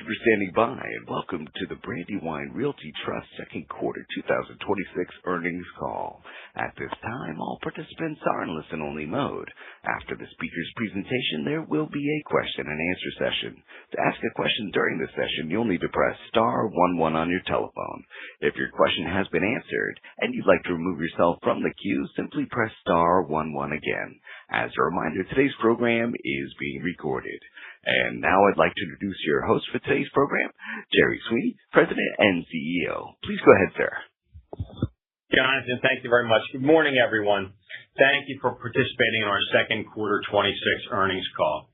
you for standing by, and welcome to the Brandywine Realty Trust second quarter 2026 earnings call. At this time, all participants are in listen-only mode. After the speaker's presentation, there will be a question-and-answer session. To ask a question during the session, you'll need to press star 11 on your telephone. If your question has been answered and you'd like to remove yourself from the queue, simply press star 11 again. As a reminder, today's program is being recorded. And now I'd like to introduce your host for today's program, Jerry Sweeney, President and CEO. Please go ahead, sir. Jonathan, thank you very much. Good morning, everyone. Thank you for participating in our second quarter 26 earnings call.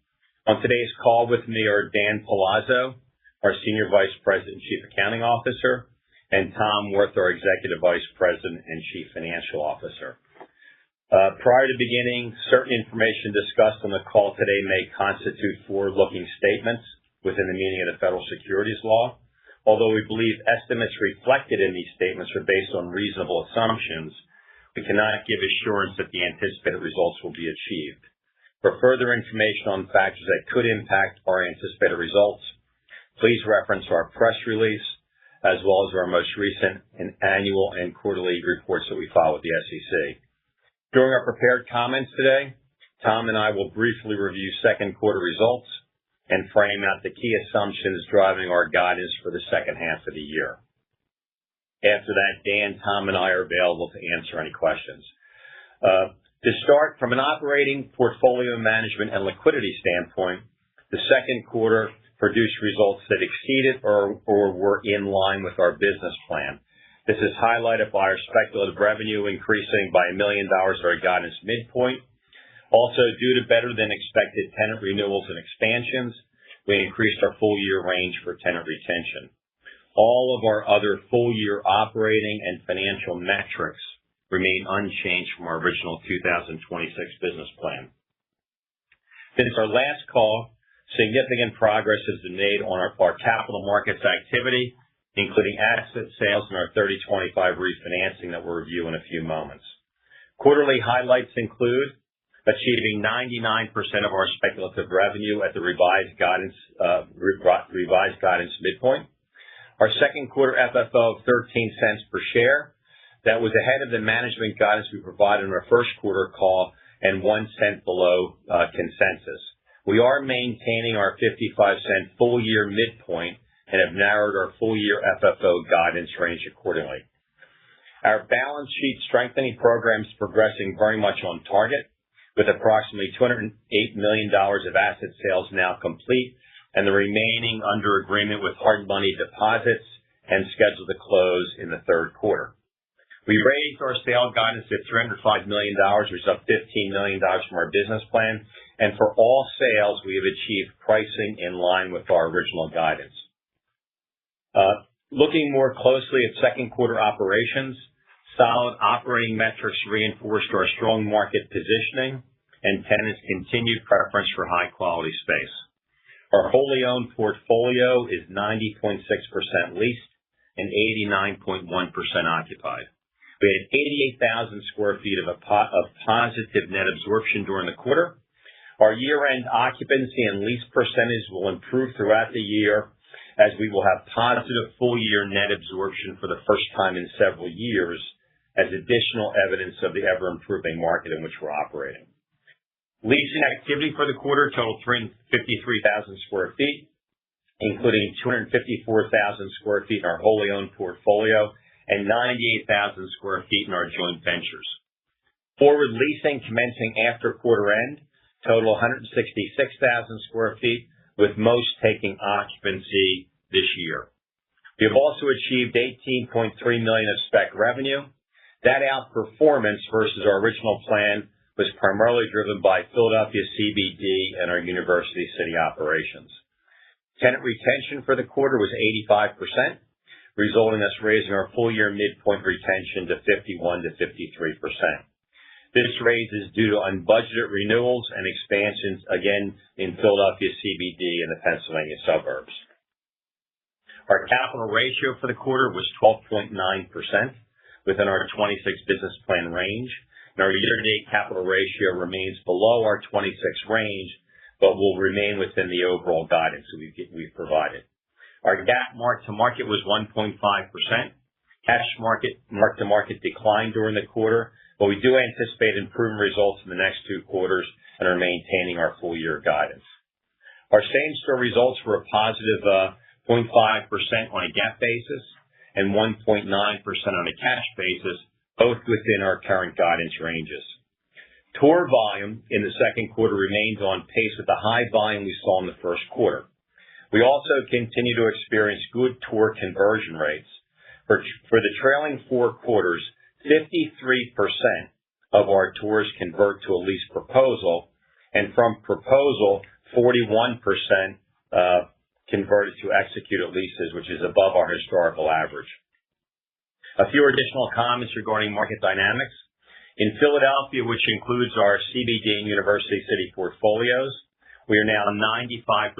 On today's call with me are Dan Palazzo, our Senior Vice President and Chief Accounting Officer, and Tom Wirth, our Executive Vice President and Chief Financial Officer. Prior to beginning, certain information discussed on the call today may constitute forward-looking statements within the meaning of the federal securities law. Although we believe estimates reflected in these statements are based on reasonable assumptions, we cannot give assurance that the anticipated results will be achieved. For further information on factors that could impact our anticipated results, please reference our press release as well as our most recent annual and quarterly reports that we file with the SEC. During our prepared comments today, Tom and I will briefly review second quarter results and frame out the key assumptions driving our guidance for the second half of the year. After that, Dan, Tom, and I are available to answer any questions. To start, from an operating portfolio management and liquidity standpoint, the second quarter produced results that exceeded or were in line with our business plan. This is highlighted by our speculative revenue increasing by $1 million at our guidance midpoint. Also, due to better than expected tenant renewals and expansions, we increased our full year range for tenant retention. All of our other full year operating and financial metrics remain unchanged from our original 2026 business plan. Since our last call, significant progress has been made on our capital markets activity, including asset sales and our 3025 refinancing that we'll review in a few moments. Quarterly highlights include achieving 99% of our speculative revenue at the revised guidance midpoint. Our second quarter FFO of $0.13 per share. That was ahead of the management guidance we provided in our first quarter call and 1 cent below consensus. We are maintaining our 55-cent full year midpoint and have narrowed our full year FFO guidance range accordingly. Our balance sheet strengthening program is progressing very much on target, with approximately $208 million of asset sales now complete and the remaining under agreement with hard money deposits and scheduled to close in the third quarter. We raised our sale guidance to $305 million, which is up $15 million from our business plan, and for all sales, we have achieved pricing in line with our original guidance. Looking more closely at second quarter operations, solid operating metrics reinforced our strong market positioning and tenants' continued preference for high quality space. Our wholly owned portfolio is 90.6% leased and 89.1% occupied. We had 88,000 square feet of positive net absorption during the quarter. Our year-end occupancy and lease percentage will improve throughout the year, as we will have positive full-year net absorption for the first time in several years as additional evidence of the ever-improving market in which we're operating. Leasing activity for the quarter totaled 353,000 square feet, including 254,000 square feet in our wholly owned portfolio and 98,000 square feet in our joint ventures. Forward leasing commencing after quarter end total 166,000 square feet, with most taking occupancy this year. We have also achieved $18.3 million of spec revenue. That outperformance versus our original plan was primarily driven by Philadelphia CBD and our University City operations. Tenant retention for the quarter was 85%, resulting in us raising our full year midpoint retention to 51 to 53%. This raise is due to unbudgeted renewals and expansions, again, in Philadelphia CBD and the Pennsylvania suburbs. Our capital ratio for the quarter was 12.9% within our 26 business plan range, and our year-to-date capital ratio remains below our 26 range, but will remain within the overall guidance that we've provided. Our GAAP mark-to-market was 1.5%. Cash mark-to-market declined during the quarter, but we do anticipate improving results in the next 2 quarters and are maintaining our full-year guidance. Our same-store results were a positive 0.5% on a GAAP basis and 1.9% on a cash basis, both within our current guidance ranges. Tour volume in the second quarter remains on pace with the high volume we saw in the first quarter. We also continue to experience good tour conversion rates. For the trailing 4 quarters, 53% of our tours convert to a lease proposal, and from proposal, 41% converted to executed leases, which is above our historical average. A few additional comments regarding market dynamics. In Philadelphia, which includes our CBD and University City portfolios, we are now 95%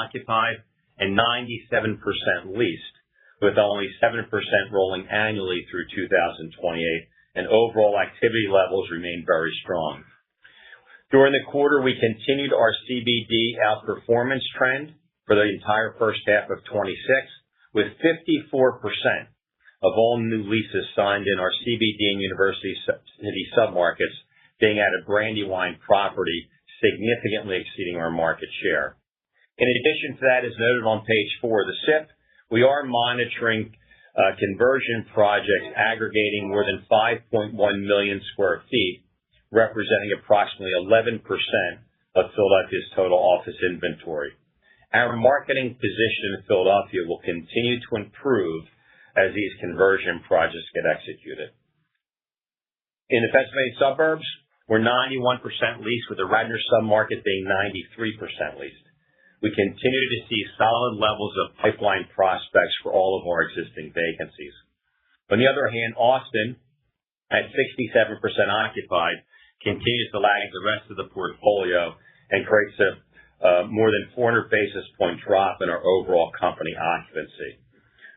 occupied and 97% leased, with only 7% rolling annually through 2028, and overall activity levels remain very strong. During the quarter, we continued our CBD outperformance trend for the entire first half of 26, with 54% of all new leases signed in our CBD and University City submarkets being at a Brandywine property, significantly exceeding our market share. In addition to that, as noted on page 4 of the SIP, we are monitoring conversion projects aggregating more than 5.1 million square feet, representing approximately 11% of Philadelphia's total office inventory. Our marketing position in Philadelphia will continue to improve as these conversion projects get executed. In the Pennsylvania suburbs, we're 91% leased, with the Radnor submarket being 93% leased. We continue to see solid levels of pipeline prospects for all of our existing vacancies. On the other hand, Austin, at 67% occupied, continues to lag the rest of the portfolio and creates a more than 400 basis point drop in our overall company occupancy.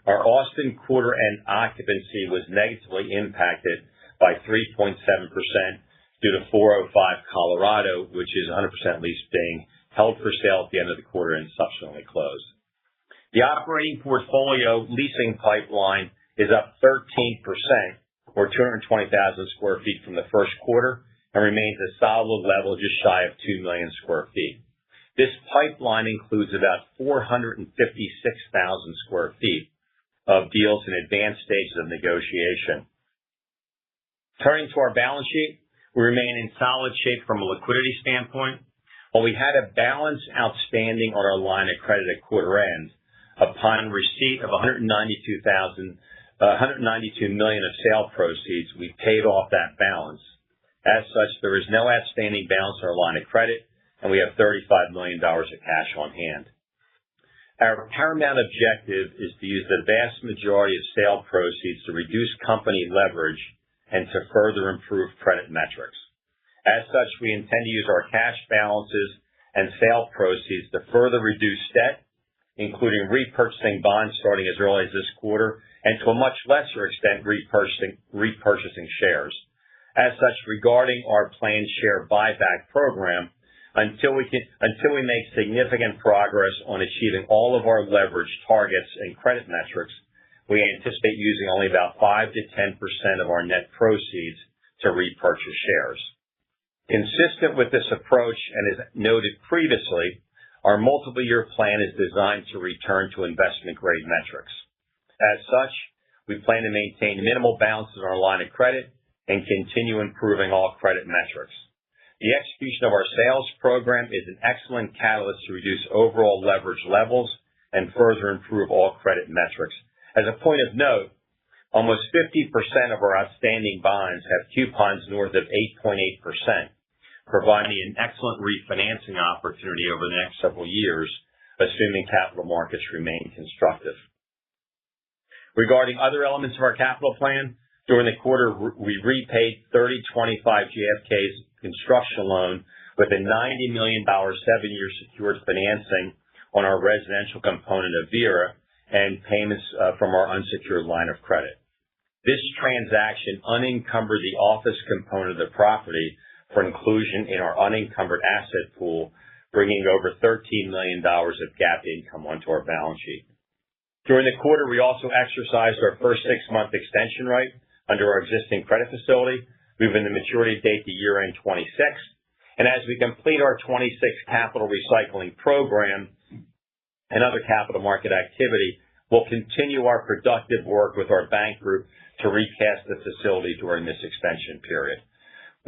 Our Austin quarter-end occupancy was negatively impacted by 3.7% due to 405 Colorado, which is 100% leased, being held for sale at the end of the quarter and subsequently closed. The operating portfolio leasing pipeline is up 13%, or 220,000 square feet from the first quarter, and remains a solid level just shy of 2 million square feet. This pipeline includes about 456,000 square feet of deals in advanced stages of negotiation. Turning to our balance sheet, we remain in solid shape from a liquidity standpoint. While we had a balance outstanding on our line of credit at quarter end, upon receipt of $192 million of sale proceeds, we paid off that balance. As such, there is no outstanding balance on our line of credit, and we have $35 million of cash on hand. Our paramount objective is to use the vast majority of sale proceeds to reduce company leverage and to further improve credit metrics. As such, we intend to use our cash balances and sale proceeds to further reduce debt, including repurchasing bonds starting as early as this quarter, and to a much lesser extent, repurchasing shares. As such, regarding our planned share buyback program, until we make significant progress on achieving all of our leverage targets and credit metrics, we anticipate using only about 5 to 10% of our net proceeds to repurchase shares. Consistent with this approach, and as noted previously, our multiple-year plan is designed to return to investment-grade metrics. As such, we plan to maintain minimal balances on our line of credit and continue improving all credit metrics. The execution of our sales program is an excellent catalyst to reduce overall leverage levels and further improve all credit metrics. As a point of note, almost 50% of our outstanding bonds have coupons north of 8.8%, providing an excellent refinancing opportunity over the next several years, assuming capital markets remain constructive. Regarding other elements of our capital plan, during the quarter, we repaid 3025 JFK's construction loan with a $90 million 7-year secured financing on our residential component of Vera and payments from our unsecured line of credit. This transaction unencumbered the office component of the property for inclusion in our unencumbered asset pool, bringing over $13 million of GAAP income onto our balance sheet. During the quarter, we also exercised our first 6-month extension right under our existing credit facility, moving the maturity date to year-end 26. And as we complete our 26 capital recycling program and other capital market activity, we'll continue our productive work with our bank group to recast the facility during this extension period.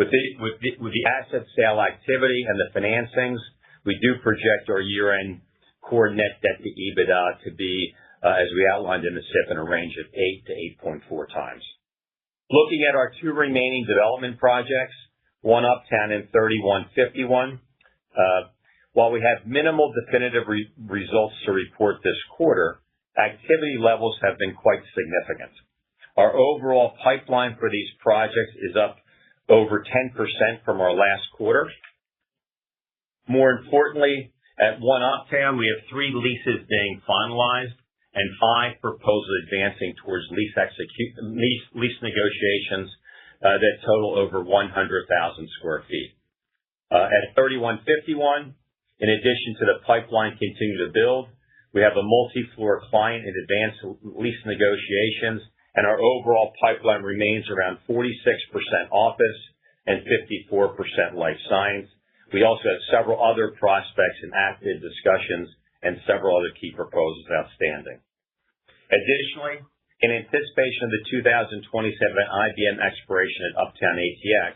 With the asset sale activity and the financings, we do project our year-end core net debt to EBITDA to be, as we outlined in the SIP, in a range of 8 to 8.4 times. Looking at our 2 remaining development projects, One Uptown and 3151, while we have minimal definitive results to report this quarter, activity levels have been quite significant. Our overall pipeline for these projects is up over 10% from our last quarter. More importantly, at One Uptown, we have 3 leases being finalized and 5 proposals advancing towards lease negotiations that total over 100,000 square feet. At 3151, in addition to the pipeline continue to build, we have a multi-floor client in advanced lease negotiations, and our overall pipeline remains around 46% office and 54% life science. We also have several other prospects in active discussions and several other key proposals outstanding. Additionally, in anticipation of the 2027 IBM expiration at Uptown ATX,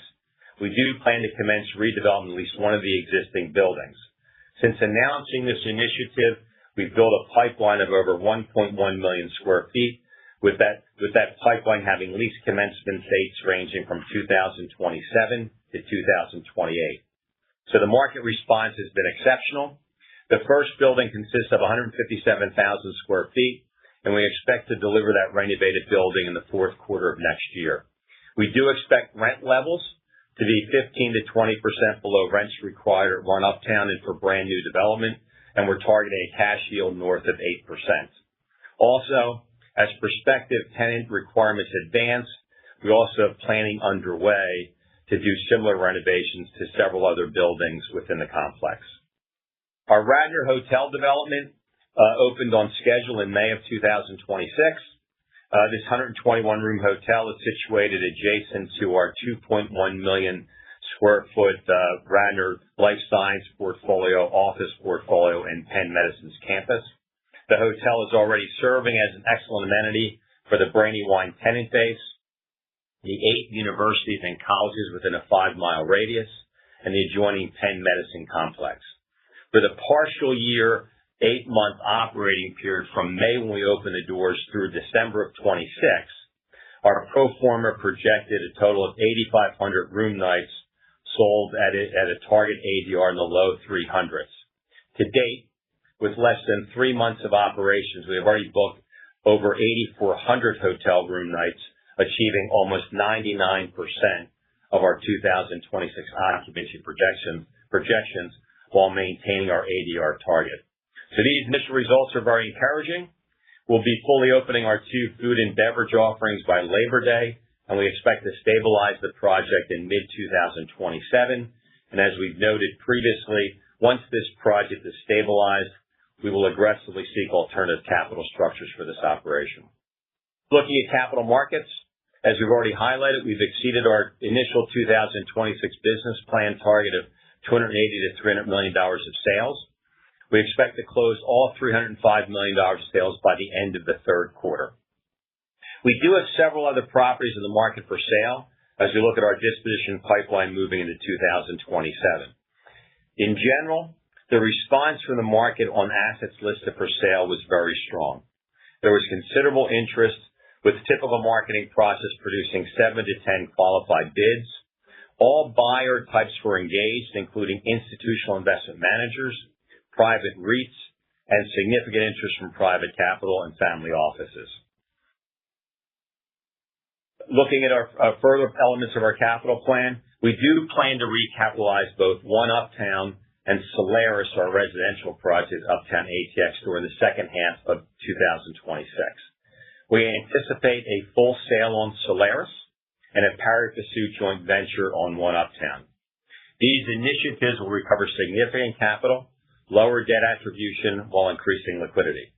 we do plan to commence redevelopment at least one of the existing buildings. Since announcing this initiative, we've built a pipeline of over 1.1 million square feet, with that pipeline having lease commencement dates ranging from 2027 to 2028. So the market response has been exceptional. The first building consists of 157,000 square feet, and we expect to deliver that renovated building in the fourth quarter of next year. We do expect rent levels to be 15 to 20% below rents required at One Uptown and for brand new development, and we're targeting a cash yield north of 8%. Also, as prospective tenant requirements advance, we also have planning underway to do similar renovations to several other buildings within the complex. Our Radnor Hotel development opened on schedule in May of 2026. This 121-room hotel is situated adjacent to our 2.1 million square foot Radnor Life Science portfolio, office portfolio, and Penn Medicine's campus. The hotel is already serving as an excellent amenity for the Brandywine tenant base, the 8 universities and colleges within a 5-mile radius, and the adjoining Penn Medicine complex. For the partial year, 8-month operating period from May when we opened the doors through December of 26, our pro forma projected a total of 8,500 room nights sold at a target ADR in the low 300s. To date, with less than 3 months of operations, we have already booked over 8,400 hotel room nights, achieving almost 99% of our 2026 occupancy projections while maintaining our ADR target. So these initial results are very encouraging. We'll be fully opening our 2 food and beverage offerings by Labor Day, and we expect to stabilize the project in mid-2027. And as we've noted previously, once this project is stabilized, we will aggressively seek alternative capital structures for this operation. Looking at capital markets, as we've already highlighted, we've exceeded our initial 2026 business plan target of $280 to $300 million of sales. We expect to close all $305 million of sales by the end of the third quarter. We do have several other properties in the market for sale as we look at our disposition pipeline moving into 2027. In general, the response from the market on assets listed for sale was very strong. There was considerable interest, with typical marketing process producing 7 to 10 qualified bids. All buyer types were engaged, including institutional investment managers, private REITs, and significant interest from private capital and family offices. Looking at our further elements of our capital plan, we do plan to recapitalize both One Uptown and Solaris, our residential project, Uptown ATX, during the second half of 2026. We anticipate a full sale on Solaris and a pari passu joint venture on One Uptown. These initiatives will recover significant capital, lower debt attribution while increasing liquidity.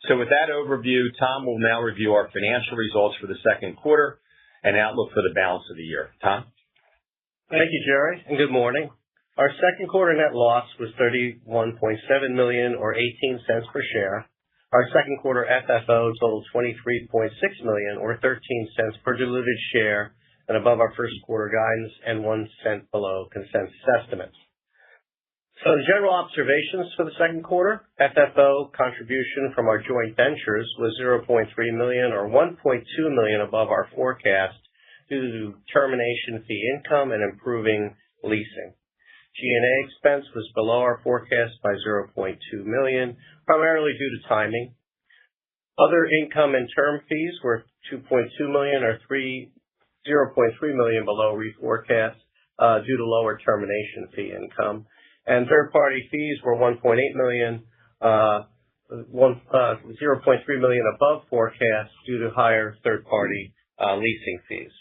With that overview, Tom will now review our financial results for the second quarter and outlook for the balance of the year. Tom? Thank you, Jerry, and good morning. Our second quarter net loss was $31.7 million or 18 cents per share. Our second quarter FFO totaled $23.6 million or 13 cents per diluted share and above our first quarter guidance and 1 cent below consensus estimates. Some general observations for the second quarter. FFO contribution from our joint ventures was $0.3 million or $1.2 million above our forecast due to termination fee income and improving leasing. G&A expense was below our forecast by $0.2 million, primarily due to timing. Other income and term fees were $2.2 million or $0.3 million below reforecast due to lower termination fee income. And third-party fees were $1.8 million, $0.3 million above forecast due to higher third-party leasing fees.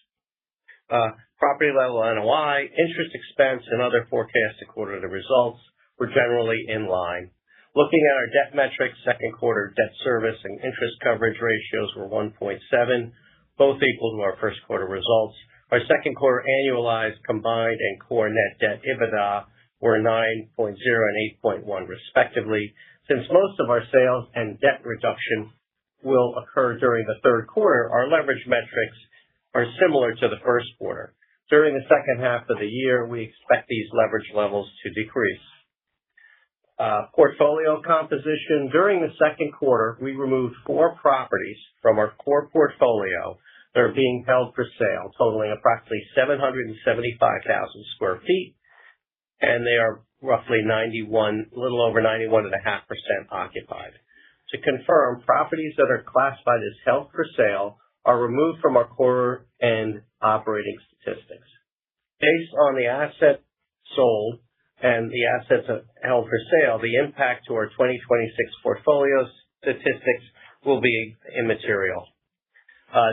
Property level NOI, interest expense, and other forecasted quarterly results were generally in line. Looking at our debt metrics, second quarter debt service and interest coverage ratios were 1.7, both equal to our first quarter results. Our second quarter annualized combined and core net debt EBITDA were 9.0 and 8.1 respectively. Since most of our sales and debt reduction will occur during the third quarter, our leverage metrics are similar to the first quarter. During the second half of the year, we expect these leverage levels to decrease. Portfolio composition. During the second quarter, we removed 4 properties from our core portfolio that are being held for sale, totaling approximately 775,000 square feet, and they are roughly a little over 91.5% occupied. To confirm, properties that are classified as held for sale are removed from our core and operating statistics. Based on the asset sold and the assets held for sale, the impact to our 2026 portfolio statistics will be immaterial.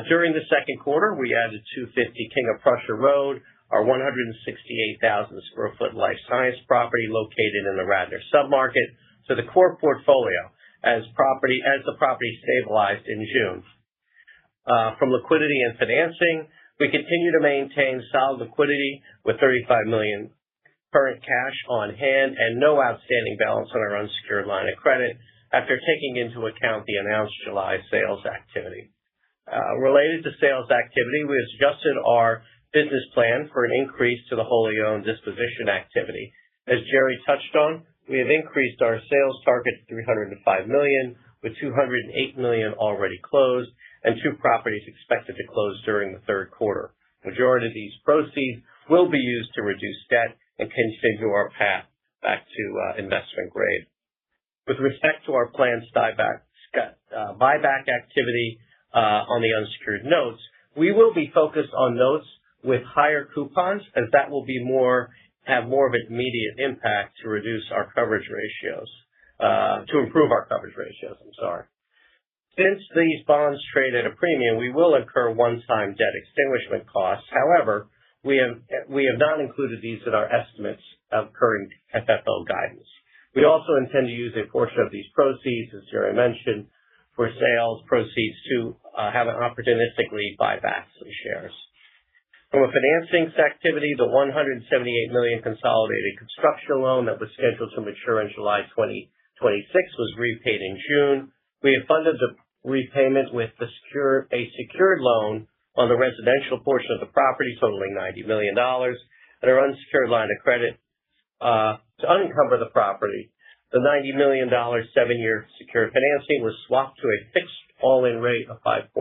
During the second quarter, we added 250 King of Prussia Road, our 168,000 square foot life science property located in the Radnor submarket, to the core portfolio as the property stabilized in June. From liquidity and financing, we continue to maintain solid liquidity with $35 million current cash on hand and no outstanding balance on our unsecured line of credit after taking into account the announced July sales activity. Related to sales activity, we adjusted our business plan for an increase to the wholly owned disposition activity. As Jerry touched on, we have increased our sales target to $305 million, with $208 million already closed and 2 properties expected to close during the third quarter. Majority of these proceeds will be used to reduce debt and continue our path back to investment grade. With respect to our planned buyback activity on the unsecured notes, we will be focused on notes with higher coupons, as that will have more of an immediate impact to reduce our coverage ratios, to improve our coverage ratios, Since these bonds trade at a premium, we will incur one-time debt extinguishment costs. However, we have not included these in our estimates of current FFO guidance. We also intend to use a portion of these proceeds, as Jerry mentioned, for sales proceeds to have an opportunistically buy back some shares. From a financing activity, the $178 million consolidated construction loan that was scheduled to mature in July 2026 was repaid in June. We have funded the repayment with a secured loan on the residential portion of the property totaling $90 million, and our unsecured line of credit to unencumber the property. The $90 million 7-year secured financing was swapped to a fixed all-in rate of 5.8%.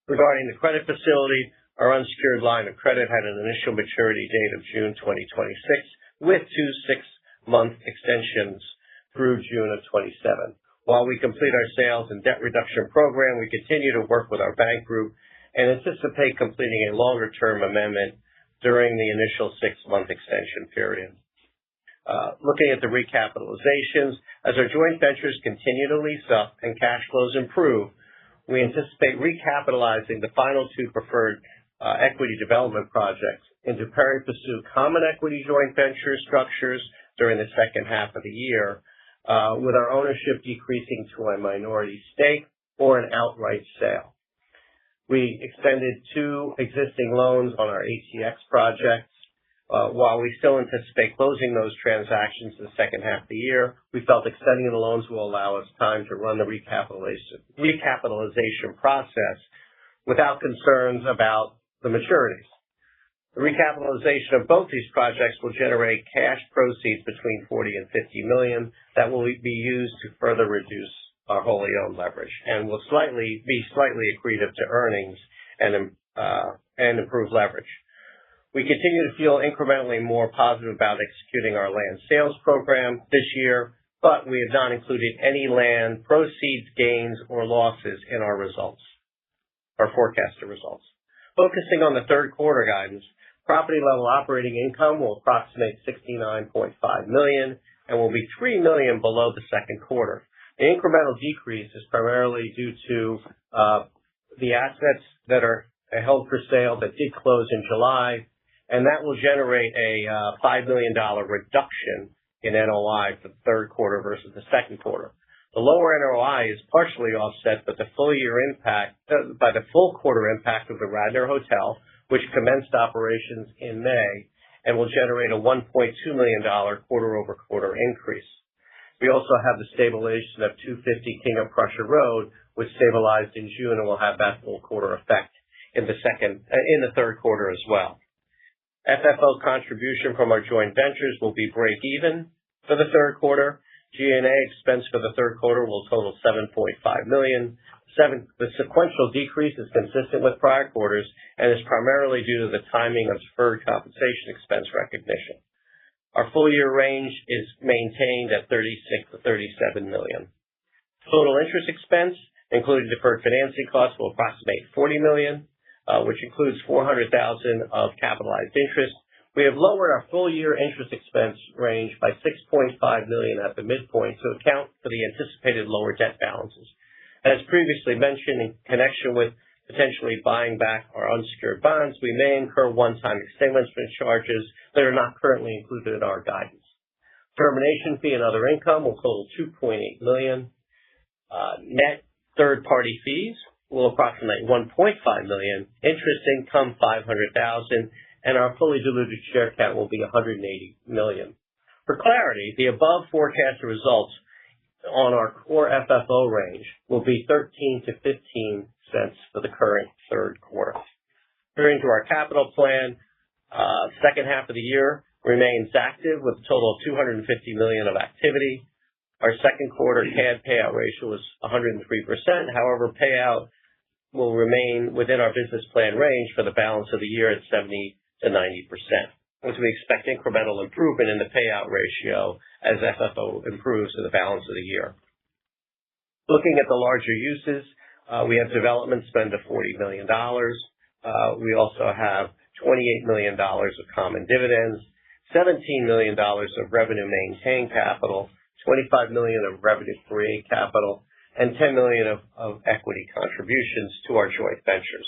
Regarding the credit facility, our unsecured line of credit had an initial maturity date of June 2026 with 2 6-month extensions through June of 27. While we complete our sales and debt reduction program, we continue to work with our bank group and anticipate completing a longer-term amendment during the initial 6-month extension period. Looking at the recapitalizations, as our joint ventures continue to lease up and cash flows improve, we anticipate recapitalizing the final 2 preferred equity development projects into pari passu common equity joint venture structures during the second half of the year. with our ownership decreasing to a minority stake or an outright sale. We extended 2 existing loans on our ATX projects. While we still anticipate closing those transactions in the second half of the year, we felt extending the loans will allow us time to run the recapitalization process without concerns about the maturities. The recapitalization of both these projects will generate cash proceeds between $40 and $50 million that will be used to further reduce our wholly owned leverage and will be slightly accretive to earnings and improve leverage. We continue to feel incrementally more positive about executing our land sales program this year, but we have not included any land proceeds, gains, or losses in our results, our forecasted results. Focusing on the third quarter guidance, property level operating income will approximate $69.5 million and will be $3 million below the second quarter. The incremental decrease is primarily due to the assets that are held for sale that did close in July, and that will generate a $5 million reduction in NOI for the third quarter versus the second quarter. The lower NOI is partially offset by the full quarter impact of the Radnor Hotel, which commenced operations in May and will generate a $1.2 million quarter-over-quarter increase. We also have the stabilization of 250 King of Prussia Road, which stabilized in June and will have that full quarter effect in the third quarter as well. FFO contribution from our joint ventures will be break even for the third quarter. G&A expense for the third quarter will total $7.5 million. The sequential decrease is consistent with prior quarters and is primarily due to the timing of deferred compensation expense recognition. Our full year range is maintained at $36 to $37 million. Total interest expense, including deferred financing costs, will approximate $40 million. Which includes $400,000 of capitalized interest. We have lowered our full year interest expense range by $6.5 million at the midpoint to account for the anticipated lower debt balances. As previously mentioned, in connection with potentially buying back our unsecured bonds, we may incur one-time extinguishment charges that are not currently included in our guidance. Termination fee and other income will total $2.8 million. Net third-party fees will approximate $1.5 million, interest income $500,000, and our fully diluted share count will be 180 million. For clarity, the above forecasted results on our core FFO range will be 13 to 15 cents for the current third quarter. Turning to our capital plan, second half of the year remains active with a total of $250 million of activity. Our second quarter CAD payout ratio was 103%. However, payout will remain within our business plan range for the balance of the year at 70 to 90%, as we expect incremental improvement in the payout ratio as FFO improves in the balance of the year. Looking at the larger uses, we have development spend of $40 million. We also have $28 million of common dividends, $17 million of revenue maintain capital, $25 million of revenue create capital, and $10 million of equity contributions to our joint ventures.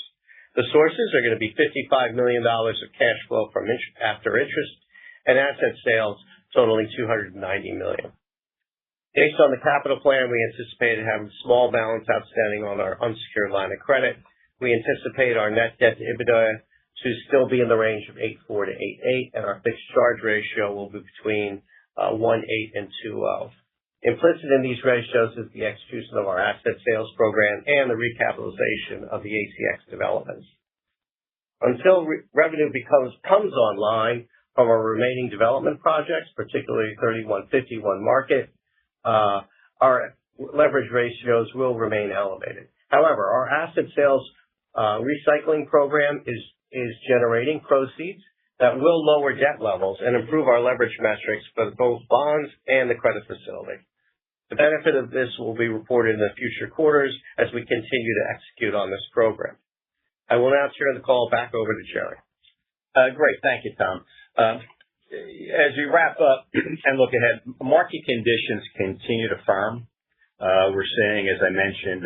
The sources are going to be $55 million of cash flow from after interest and asset sales totaling $290 million. Based on the capital plan, we anticipate having a small balance outstanding on our unsecured line of credit. We anticipate our net debt to EBITDA to still be in the range of 8.4 to 8.8, and our fixed charge ratio will be between 1.8 and 2.0. Implicit in these ratios is the execution of our asset sales program and the recapitalization of the ATX developments. Until revenue comes online from our remaining development projects, particularly 3151 Market, our leverage ratios will remain elevated. However, our asset sales recycling program is generating proceeds that will lower debt levels and improve our leverage metrics for both bonds and the credit facility. The benefit of this will be reported in the future quarters as we continue to execute on this program. I will now turn the call back over to Jerry. Great. Thank you, Tom. As we wrap up and look ahead, market conditions continue to firm. We're seeing, as I mentioned,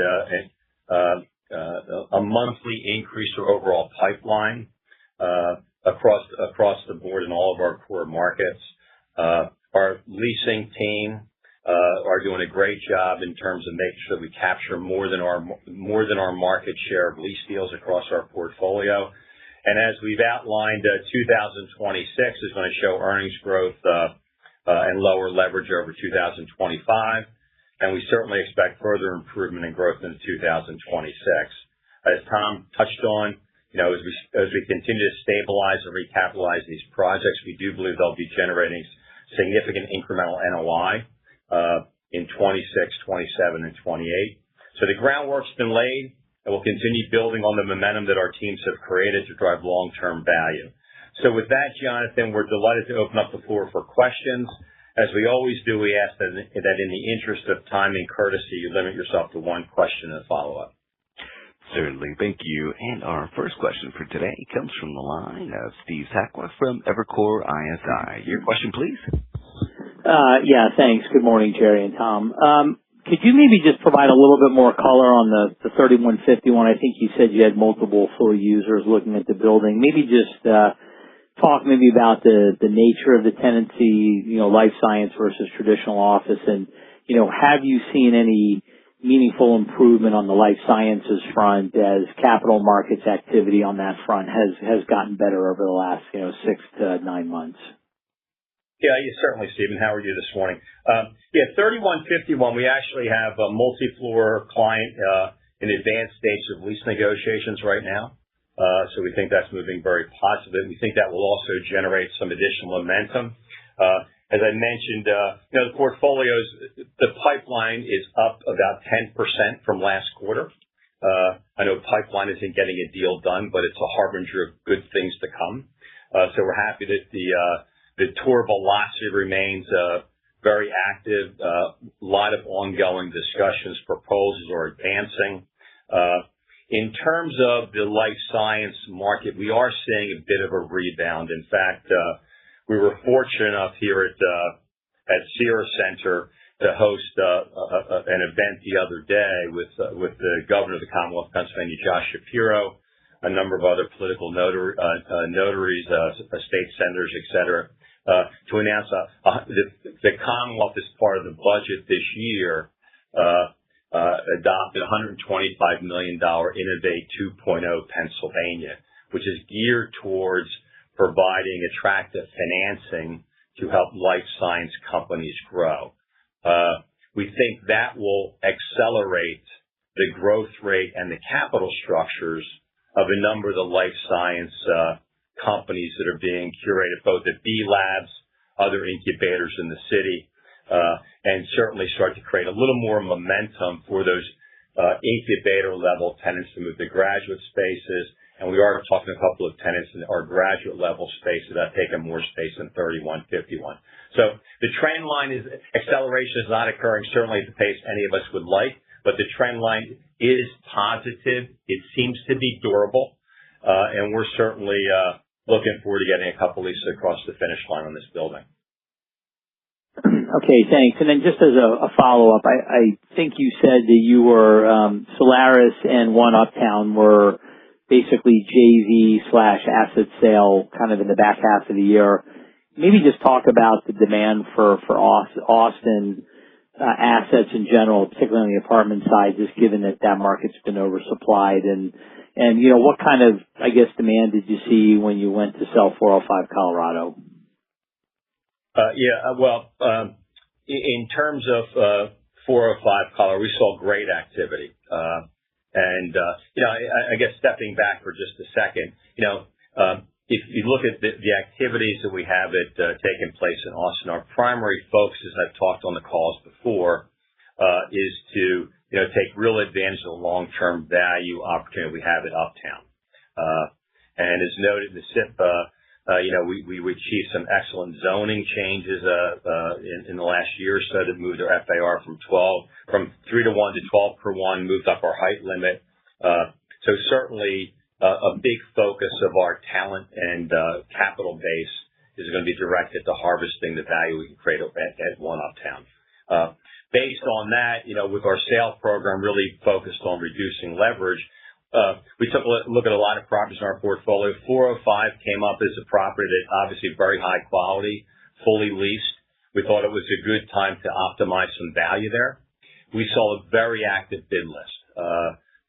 a monthly increase to overall pipeline across the board in all of our core markets. Our leasing team are doing a great job in terms of making sure that we capture more than our market share of lease deals across our portfolio. And as we've outlined, 2026 is going to show earnings growth and lower leverage over 2025, and we certainly expect further improvement in growth in 2026. As Tom touched on, as we continue to stabilize and recapitalize these projects, we do believe they'll be generating significant incremental NOI in 26, 27, and 28. So the groundwork's been laid, and we'll continue building on the momentum that our teams have created to drive long-term value. So with that, Jonathan, we're delighted to open up the floor for questions. As we always do, we ask that in the interest of time and courtesy, you limit yourself to one question and a follow-up. Certainly. Thank you. And our first question for today comes from the line of Steve Sakwa from Evercore ISI. Your question, please. Yeah, thanks. Good morning, Jerry and Tom. Could you maybe just provide a little bit more color on the 3151? I think you said you had multiple full users looking at the building. Maybe just talk maybe about the nature of the tenancy, life science versus traditional office, and have you seen any meaningful improvement on the life sciences front as capital markets activity on that front has gotten better over the last 6 to 9 months? Yeah, certainly, Stephen. How are you this morning? 3151, we actually have a multi-floor client in advanced stages of lease negotiations right now. So we think that's moving very positive. We think that will also generate some additional momentum. As I mentioned, the pipeline is up about 10% from last quarter. I know pipeline isn't getting a deal done, but it's a harbinger of good things to come. So we're happy that the tour velocity remains very active. A lot of ongoing discussions, proposals are advancing. In terms of the life science market, we are seeing a bit of a rebound. In fact, we were fortunate enough here at Sierra Center to host an event the other day with the governor of the Commonwealth of Pennsylvania, Josh Shapiro, a number of other political notaries, state senators, et cetera, to announce the Commonwealth, as part of the budget this year, adopted $125 million Innovate 2.0 Pennsylvania, which is geared towards providing attractive financing to help life science companies grow. We think that will accelerate the growth rate and the capital structures of a number of the life science companies that are being curated, both at B Labs, other incubators in the city, and certainly start to create a little more momentum for those incubator-level tenants to move to graduate spaces. And we are talking to a couple of tenants in our graduate level space that have taken more space than 3151. So the trend line acceleration is not occurring certainly at the pace any of us would like, but the trend line is positive. It seems to be durable. And we're certainly looking forward to getting a couple leases across the finish line on this building. Okay, thanks. And then just as a follow-up, I think you said that you were Solaris and One Uptown were basically JV/asset sale kind of in the back half of the year. Maybe just talk about the demand for Austin assets in general, particularly on the apartment side, just given that market's been oversupplied. And what kind of, I guess, demand did you see when you went to sell 405 Colorado? In terms of 405 Colorado, we saw great activity. I guess stepping back for just a second, if you look at the activities that we have taking place in Austin, our primary focus, as I've talked on the calls before, is to take real advantage of the long-term value opportunity we have at Uptown. And as noted in the SIP, we achieved some excellent zoning changes in the last year or so that moved our FAR from 3-to-1 to 12-per-1, moved up our height limit. So certainly a big focus of our talent and capital base is going to be directed to harvesting the value we can create at One Uptown. Based on that, with our sale program really focused on reducing leverage, we took a look at a lot of properties in our portfolio. 405 came up as a property that obviously very high quality, fully leased. we thought it was a good time to optimize some value there. We saw a very active bid list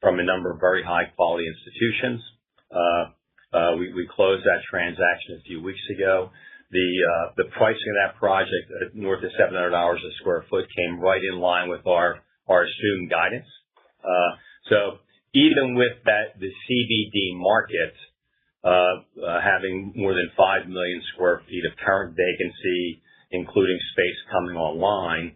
from a number of very high-quality institutions. We closed that transaction a few weeks ago. The pricing of that project at north of $700 a square foot came right in line with our assumed guidance. So even with that, the CBD market having more than 5 million square feet of current vacancy, including space coming online,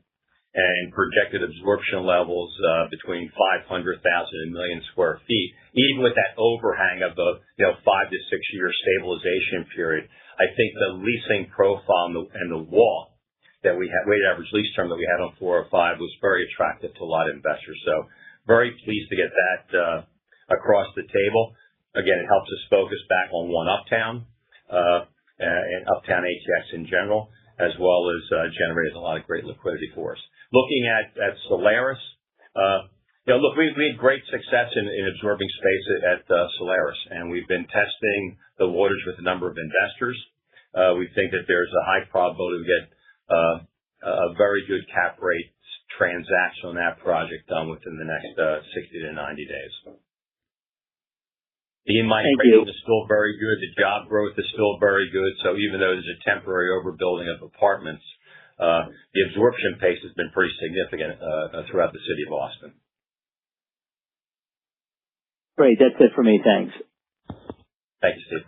and projected absorption levels between 500,000 and 1 million square feet, even with that overhang of the 5 to 6 year stabilization period, I think the leasing profile and the wall that we had, weighted average lease term that we had on 405 was very attractive to a lot of investors. So very pleased to get that across the table. Again, it helps us focus back on One Uptown and Uptown ATX in general, as well as generated a lot of great liquidity for us. Looking at Solaris, look, we had great success in absorbing space at Solaris, and we've been testing the waters with a number of investors. We think that there's a high probability to get a very good cap rate transaction on that project done within the next 60 to 90 days. The in-line rating is still very good. The job growth is still very good. So even though there's a temporary overbuilding of apartments, the absorption pace has been pretty significant throughout the city of Austin. Great. That's it for me. Thanks. Thank you, Steve.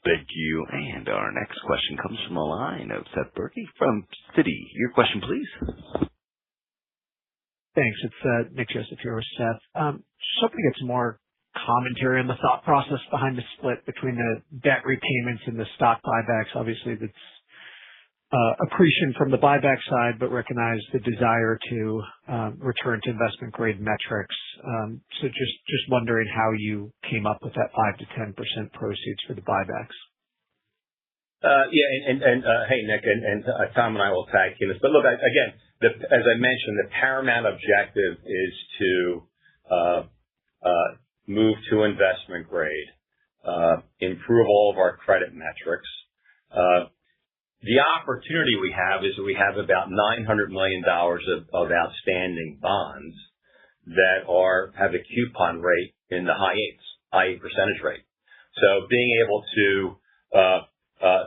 Thank you. And our next question comes from the line of Seth Berkey from Citi. Your question, please. Thanks. It's Nick Joseph here with Seth. Just hoping to get some more commentary on the thought process behind the split between the debt repayments and the stock buybacks. Obviously, that's accretion from the buyback side, but recognize the desire to return to investment-grade metrics. So just wondering how you came up with that 5 to 10% proceeds for the buybacks. Hey, Nick, and Tom and I will tag team this. But look, again, as I mentioned, the paramount objective is to move to investment grade, improve all of our credit metrics. The opportunity we have is that we have about $900 million of outstanding bonds that have a coupon rate in the high 8% rate. So being able to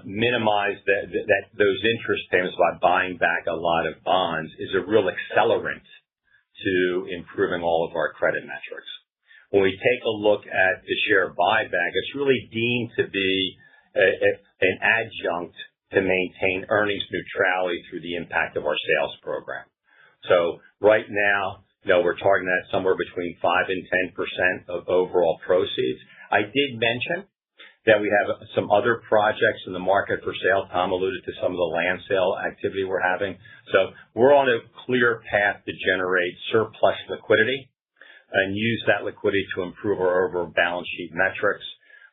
minimize those interest payments by buying back a lot of bonds is a real accelerant to improving all of our credit metrics. When we take a look at the share buyback, it's really deemed to be an adjunct to maintain earnings neutrality through the impact of our sales program. So right now, we're targeting that somewhere between 5 and 10% of overall proceeds. I did mention that we have some other projects in the market for sale. Tom alluded to some of the land sale activity we're having. So we're on a clear path to generate surplus liquidity and use that liquidity to improve our overall balance sheet metrics,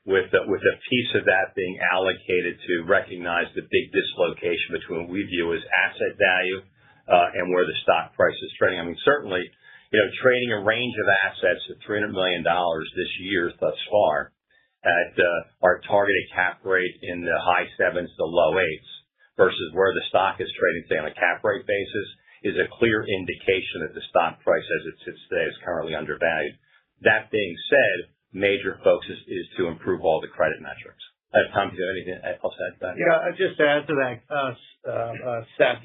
with a piece of that being allocated to recognize the big dislocation between what we view as asset value and where the stock price is trading. I mean, certainly, trading a range of assets at $300 million this year thus far at our targeted cap rate in the high 7s to low 8s versus where the stock is trading, say, on a cap rate basis, is a clear indication that the stock price as it sits today is currently undervalued. That being said, major focus is to improve all the credit metrics. Tom, do you have anything else to add to that? Yeah, just to add to that, Seth,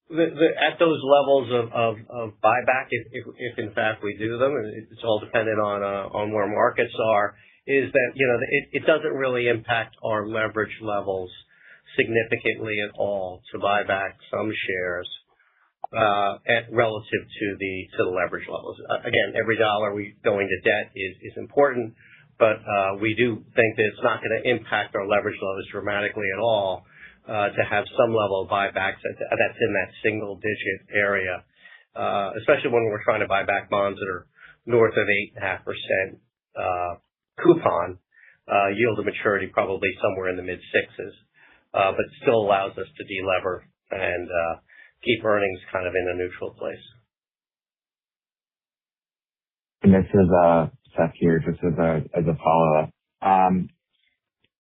at those levels of buyback, if in fact we do them, and it's all dependent on where markets are, is that it doesn't really impact our leverage levels significantly at all to buy back some shares relative to the leverage levels. Again, every dollar going to debt is important, but we do think that it's not going to impact our leverage levels dramatically at all to have some level of buybacks that's in that single-digit area, especially when we're trying to buy back bonds that are north of 8.5% coupon, yield to maturity probably somewhere in the mid-6s, but still allows us to delever and keep earnings kind of in a neutral place. And this is Seth here, just as a follow-up.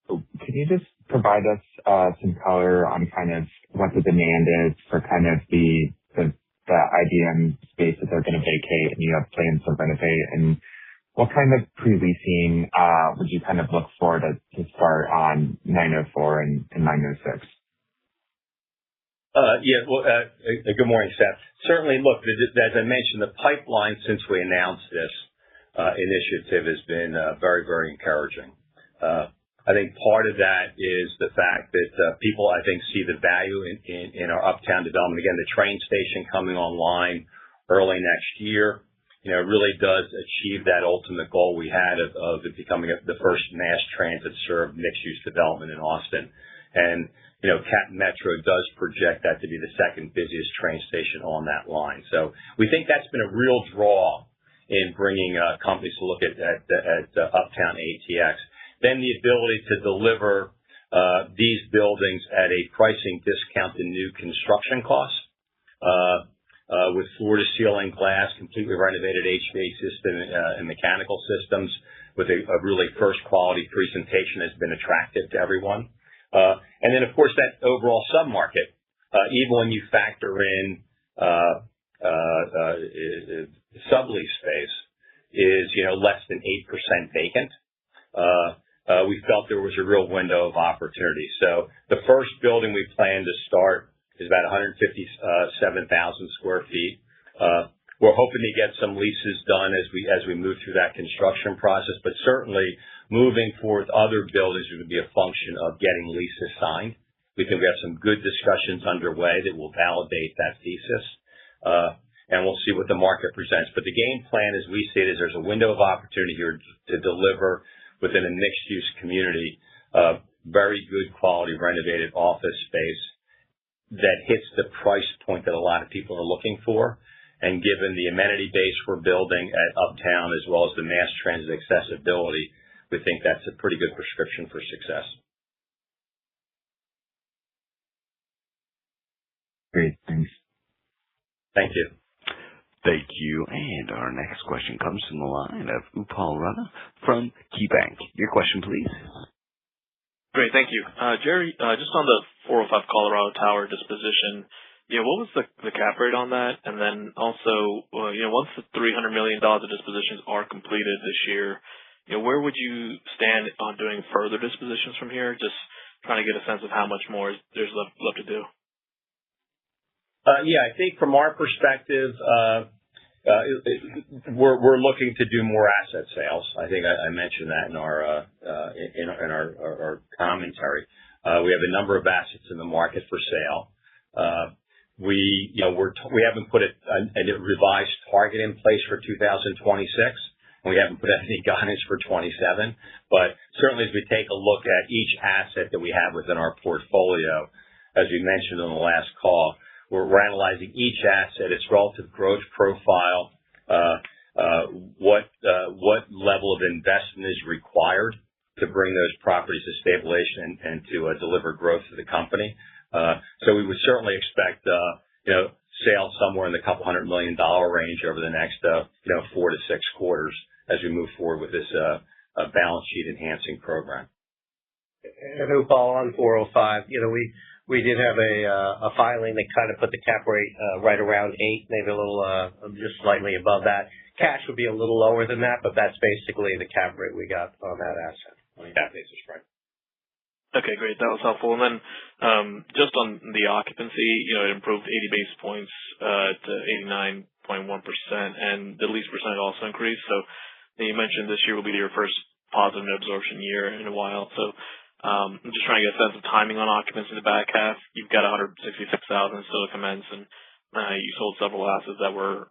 Can you just provide us some color on kind of what the demand is for kind of the IBM space that they're going to vacate and you have plans to renovate? And what kind of pre-leasing would you kind of look for to start on 904 and 906? Good morning, Seth. Certainly, look, as I mentioned, the pipeline since we announced this initiative has been very, very encouraging. I think part of that is the fact that people, I think, see the value in our uptown development. Again, the train station coming online early next year, really does achieve that ultimate goal we had of it becoming the first mass transit served mixed-use development in Austin. And Cap Metro does project that to be the second busiest train station on that line. So we think that's been a real draw in bringing companies to look at Uptown ATX. Then the ability to deliver these buildings at a pricing discount to new construction costs, with floor-to-ceiling glass, completely renovated HVAC system and mechanical systems, with a really first-quality presentation has been attractive to everyone. And then, of course, that overall submarket, even when you factor in sublease space, is less than 8% vacant. We felt there was a real window of opportunity. So the first building we plan to start is about 157,000 square feet. We're hoping to get some leases done as we move through that construction process, but certainly moving forward other buildings would be a function of getting leases signed. We think we have some good discussions underway that will validate that thesis, and we'll see what the market presents. But the game plan, as we see it, is there's a window of opportunity here to deliver within a mixed-use community, very good quality renovated office space that hits the price point that a lot of people are looking for. And given the amenity base we're building at Uptown, as well as the mass transit accessibility, we think that's a pretty good prescription for success. Great. Thanks. Thank you. Thank you. And our next question comes from the line of Upal Rana from KeyBank. Your question, please. Great. Thank you. Jerry, just on the 405 Colorado Tower disposition, what was the cap rate on that? And then also, once the $300 million of dispositions are completed this year, where would you stand on doing further dispositions from here? Just trying to get a sense of how much more there's left to do. I think from our perspective, we're looking to do more asset sales. I think I mentioned that in our commentary. We have a number of assets in the market for sale. We haven't put a revised target in place for 2026. And we haven't put any guidance for 27. But certainly, as we take a look at each asset that we have within our portfolio, as we mentioned on the last call, we're analyzing each asset, its relative growth profile, what level of investment is required to bring those properties to stabilization and to deliver growth to the company. So we would certainly expect sales somewhere in the $200 million range over the next 4 to 6 quarters as we move forward with this balance sheet enhancing program. And Upal, on 405, we did have a filing that kind of put the cap rate right around 8, maybe a little just slightly above that. Cash would be a little lower than that, but that's basically the cap rate we got on that asset. On a cap basis, right? Okay, great. That was helpful. And then just on the occupancy, it improved 80 basis points to 89.1%, and the lease percentage also increased. So you mentioned this year will be your first positive absorption year in a while. So I'm just trying to get a sense of timing on occupancy in the back half. You've got 166,000 still to commence, and you sold several assets that were,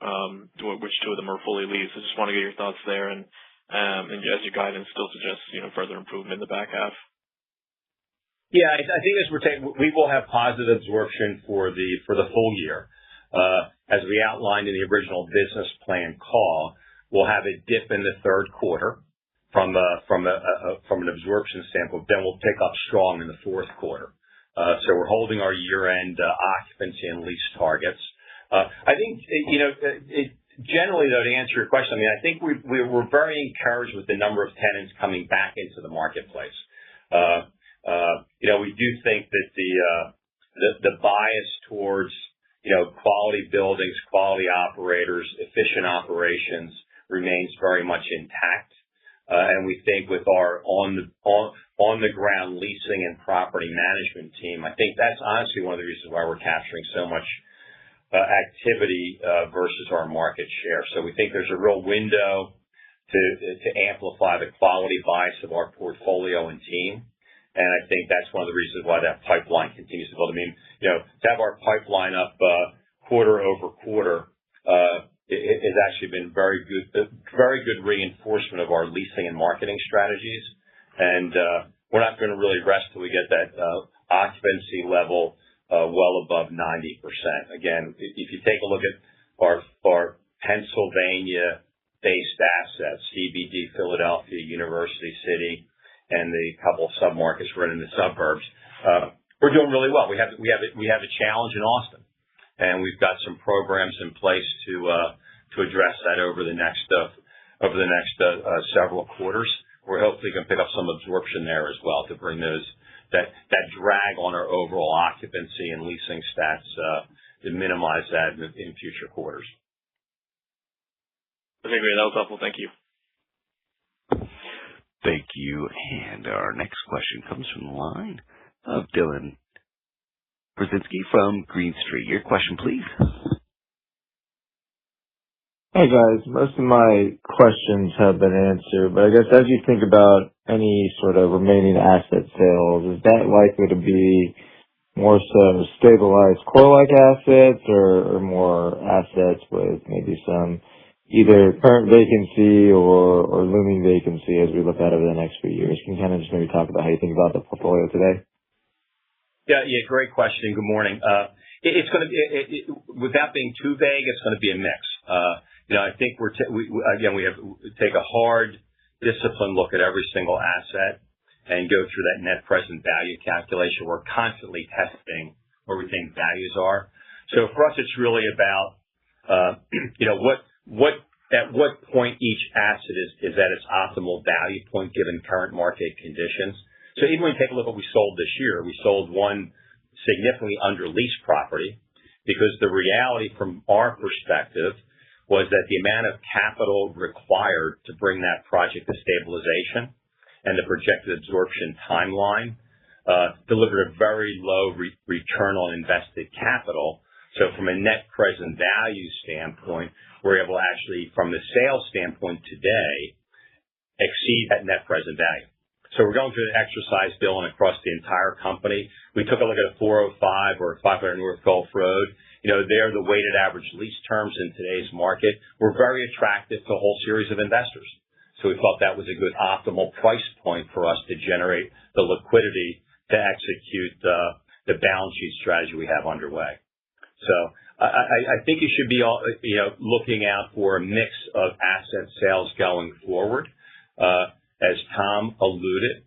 which 2 of them are fully leased. I just want to get your thoughts there, and as your guidance still suggests, further improvement in the back half. Yeah, I think we will have positive absorption for the full year. As we outlined in the original business plan call, we'll have a dip in the third quarter from an absorption standpoint. Then we'll pick up strong in the fourth quarter. So we're holding our year-end occupancy and lease targets. I think generally, though, to answer your question, I think we're very encouraged with the number of tenants coming back into the marketplace. We do think that the bias towards, quality buildings, quality operators, efficient operations remains very much intact. And we think with our on the ground leasing and property management team, I think that's honestly one of the reasons why we're capturing so much activity versus our market share. So we think there's a real window to amplify the quality bias of our portfolio and team. And I think that's one of the reasons why that pipeline continues to build. I mean, to have our pipeline up quarter over quarter, it has actually been very good reinforcement of our leasing and marketing strategies. And we're not going to really rest till we get that occupancy level well above 90%. Again, if you take a look at our Pennsylvania-based assets, CBD, Philadelphia, University City, and the couple of submarkets we're in the suburbs, we're doing really well. We have a challenge in Austin, and we've got some programs in place to address that over the next several quarters. We're hopefully going to pick up some absorption there as well to bring that drag on our overall occupancy and leasing stats to minimize that in future quarters. Okay, great. That was helpful. Thank you. Thank you. And our next question comes from the line of Dylan Brzezinski from Green Street. Your question, please. Hey, guys. Most of my questions have been answered, but I guess as you think about any sort of remaining asset sales, is that likely to be more so stabilized core-like assets or more assets with maybe some either current vacancy or looming vacancy as we look out over the next few years? Can you kind of just maybe talk about how you think about the portfolio today? Yeah, great question. Good morning. It's going to be, without being too vague, it's going to be a mix. I think we have to take a hard, disciplined look at every single asset and go through that net present value calculation. We're constantly testing where we think values are. So for us, it's really about, at what point each asset is at its optimal value point given current market conditions. So even when you take a look at what we sold this year, we sold one significantly under leased property because the reality from our perspective was that the amount of capital required to bring that project to stabilization and the projected absorption timeline delivered a very low return on invested capital. So from a net present value standpoint, we're able to actually, from the sales standpoint today, exceed that net present value. So we're going through an exercise, Bill, and across the entire company. We took a look at a 405 or 500 North Gulf Road. There, the weighted average lease terms in today's market were very attractive to a whole series of investors. So we thought that was a good optimal price point for us to generate the liquidity to execute the balance sheet strategy we have underway. So I think you should be looking out for a mix of asset sales going forward. As Tom alluded,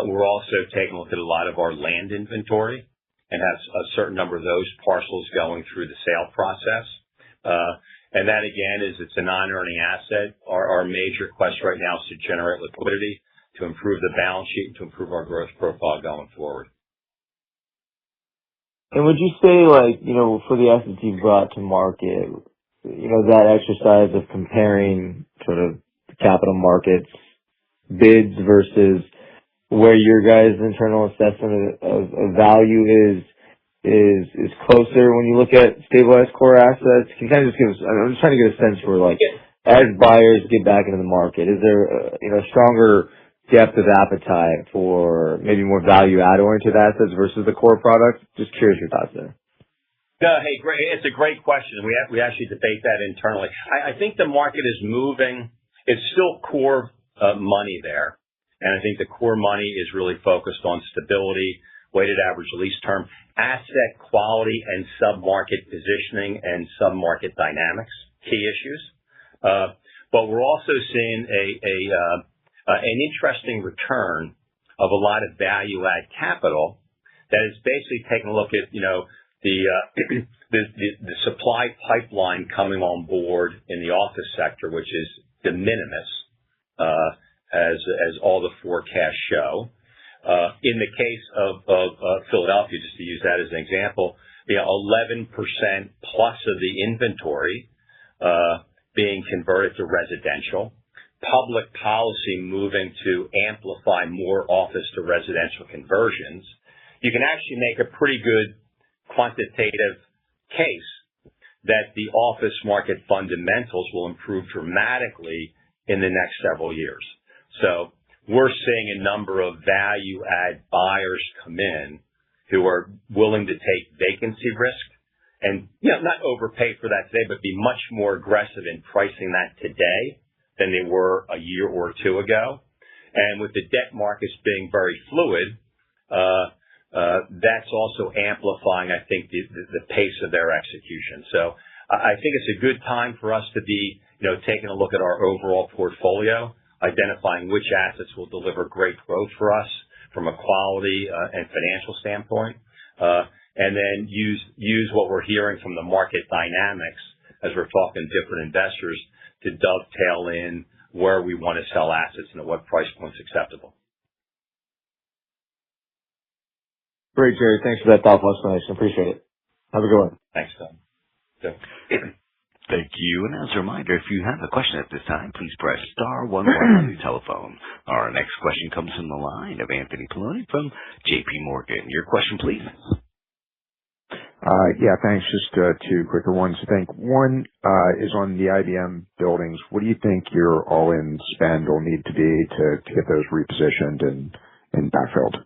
we're also taking a look at a lot of our land inventory and have a certain number of those parcels going through the sale process. And that, again, it's a non-earning asset. Our major quest right now is to generate liquidity, to improve the balance sheet, and to improve our growth profile going forward. And would you say, for the assets you've brought to market, that exercise of comparing sort of capital markets bids versus where your guys' internal assessment of value is closer when you look at stabilized core assets? Can you kind of just give us, I'm just trying to get a sense for as buyers get back into the market, is there a stronger depth of appetite for maybe more value add oriented assets versus the core product? Just curious your thoughts there. No, hey, great. It's a great question. We actually debate that internally. I think the market is moving. It's still core money there. And I think the core money is really focused on stability, weighted average lease term, asset quality, and sub-market positioning and sub-market dynamics, key issues. But we're also seeing an interesting return of a lot of value-add capital that is basically taking a look at, the supply pipeline coming on board in the office sector, which is de minimis, as all the forecasts show. In the case of Philadelphia, just to use that as an example, 11% plus of the inventory being converted to residential, public policy moving to amplify more office to residential conversions, you can actually make a pretty good quantitative case that the office market fundamentals will improve dramatically in the next several years. So we're seeing a number of value-add buyers come in who are willing to take vacancy risk and, not overpay for that today, but be much more aggressive in pricing that today than they were a year or two ago. And with the debt markets being very fluid, that's also amplifying, I think, the pace of their execution. So I think it's a good time for us to be, taking a look at our overall portfolio, identifying which assets will deliver great growth for us from a quality and financial standpoint, and then use what we're hearing from the market dynamics as we're talking to different investors to dovetail in where we want to sell assets and at what price point's acceptable. Great, Jerry. Thanks for that thoughtful explanation. Appreciate it. Have a good one. Thanks, Tom. Thank you. And as a reminder, if you have a question at this time, please press star 11 on your telephone. Our next question comes from the line of Anthony Paolone from J.P. Morgan. Your question, please. Yeah, thanks. Just two quicker ones. I think one is on the IBM buildings. What do you think your all-in spend will need to be to get those repositioned and backfilled?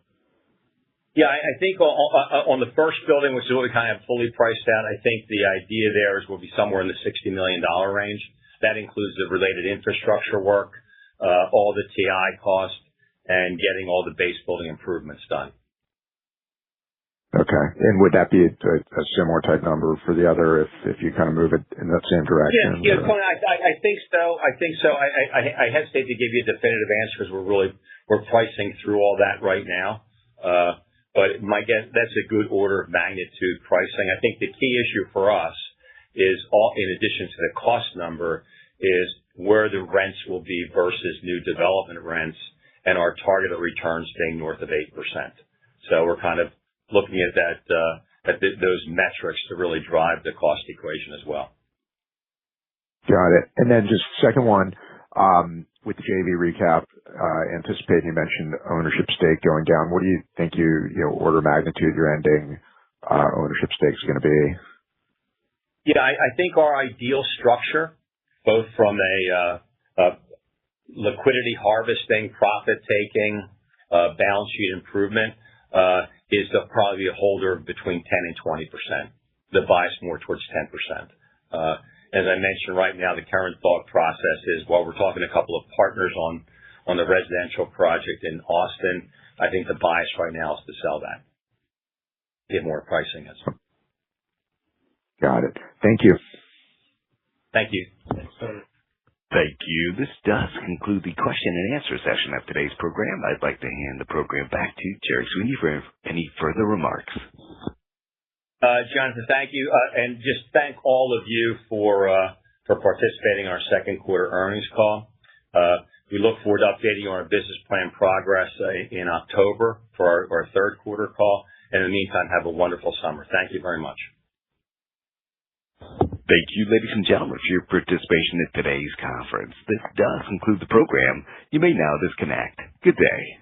Yeah, I think on the first building, which is what we kind of fully priced out, I think the idea there is we'll be somewhere in the $60 million range. That includes the related infrastructure work, all the TI costs, and getting all the base building improvements done. Okay. And would that be a similar type number for the other if you kind of move it in that same direction? Yeah, Tony, I think so. I hesitate to give you a definitive answer because we're pricing through all that right now. But my guess, that's a good order of magnitude pricing. I think the key issue for us is, in addition to the cost number, is where the rents will be versus new development rents and our targeted returns being north of 8%. So we're kind of looking at those metrics to really drive the cost equation as well. Got it. And then just second one, with the JV recap, anticipating, you mentioned ownership stake going down. What do you think order of magnitude your ending ownership stake is going to be? Yeah, I think our ideal structure, both from a liquidity harvesting, profit taking, balance sheet improvement, is to probably be a holder between 10 and 20%. The bias more towards 10%. As I mentioned right now, the current thought process is while we're talking to a couple of partners on the residential project in Austin, I think the bias right now is to sell that. Get more pricing. Got it. Thank you. Thank you. Thank you. This does conclude the question and answer session of today's program. I'd like to hand the program back to Jerry Sweeney for any further remarks. Jonathan, thank you. And just thank all of you for participating in our second quarter earnings call. We look forward to updating you on our business plan progress in October for our third quarter call. In the meantime, have a wonderful summer. Thank you very much. Thank you, ladies and gentlemen, for your participation in today's conference. This does conclude the program. You may now disconnect. Good day.